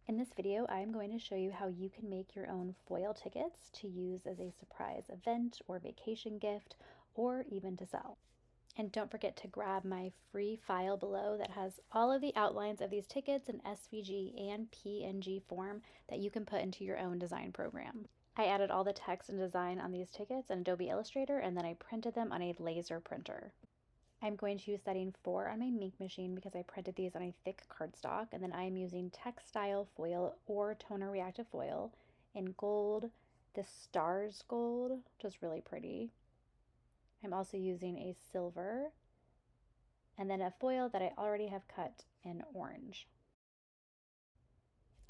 In this video, I'm going to show you how you can make your own foil tickets to use as a surprise event or vacation gift, or even to sell. And don't forget to grab my free file below that has all of the outlines of these tickets in SVG and PNG form that you can put into your own design program. I added all the text and design on these tickets in Adobe Illustrator, and then I printed them on a laser printer. I'm going to use setting 4 on my Minc machine because I printed these on a thick cardstock, and then I'm using textile foil or toner reactive foil in gold, the stars gold, which is really pretty. I'm also using a silver, and then a foil that I already have cut in orange.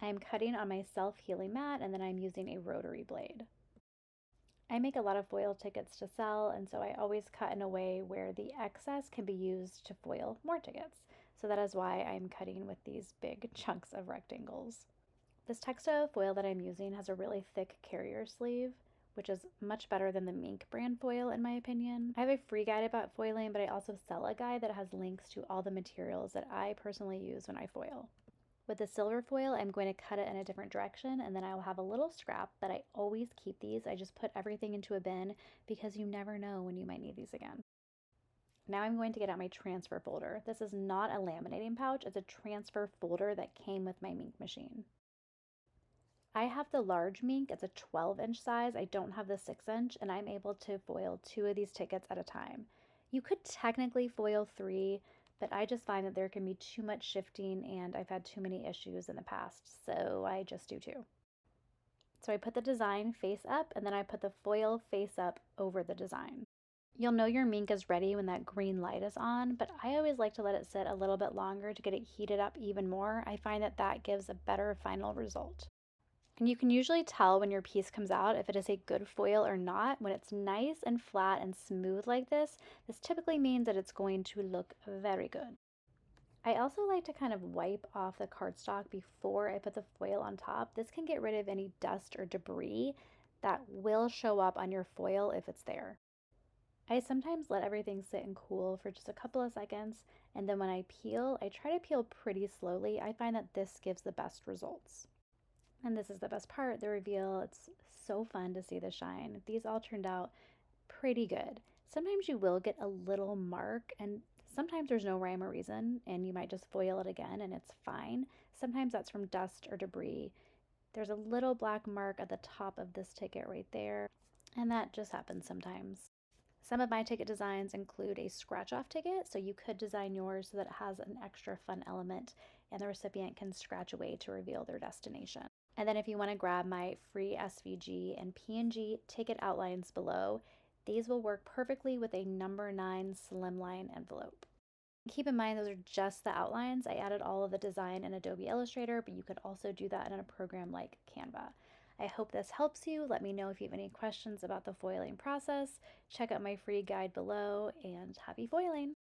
I'm cutting on my self-healing mat, and then I'm using a rotary blade. I make a lot of foil tickets to sell, and so I always cut in a way where the excess can be used to foil more tickets. So that is why I'm cutting with these big chunks of rectangles. This textile foil that I'm using has a really thick carrier sleeve, which is much better than the Minc brand foil in my opinion. I have a free guide about foiling, but I also sell a guide that has links to all the materials that I personally use when I foil. With the silver foil, I'm going to cut it in a different direction, and then I will have a little scrap, but I always keep these. I just put everything into a bin because you never know when you might need these again. Now I'm going to get out my transfer folder. This is not a laminating pouch, it's a transfer folder that came with my Minc machine. I have the large Minc, it's a 12-inch size. I don't have the 6-inch, and I'm able to foil 2 of these tickets at a time. You could technically foil 3, but I just find that there can be too much shifting and I've had too many issues in the past, so I just do 2. So I put the design face up, and then I put the foil face up over the design. You'll know your Minc is ready when that green light is on, but I always like to let it sit a little bit longer to get it heated up even more. I find that that gives a better final result. And you can usually tell when your piece comes out if it is a good foil or not. When it's nice and flat and smooth like this typically means that it's going to look very good. I also like to kind of wipe off the cardstock before I put the foil on top. This can get rid of any dust or debris that will show up on your foil if it's there. I sometimes let everything sit and cool for just a couple of seconds, and then when I peel, I try to peel pretty slowly. I find that this gives the best results. And this is the best part, the reveal. It's so fun to see the shine. These all turned out pretty good. Sometimes you will get a little mark, and sometimes there's no rhyme or reason, and you might just foil it again and it's fine. Sometimes that's from dust or debris. There's a little black mark at the top of this ticket right there, and that just happens sometimes. Some of my ticket designs include a scratch-off ticket, so you could design yours so that it has an extra fun element and the recipient can scratch away to reveal their destination. And then if you want to grab my free SVG and PNG ticket outlines below, these will work perfectly with a number 9 slimline envelope. Keep in mind those are just the outlines. I added all of the design in Adobe Illustrator, but you could also do that in a program like Canva. I hope this helps you. Let me know if you have any questions about the foiling process. Check out my free guide below, and happy foiling!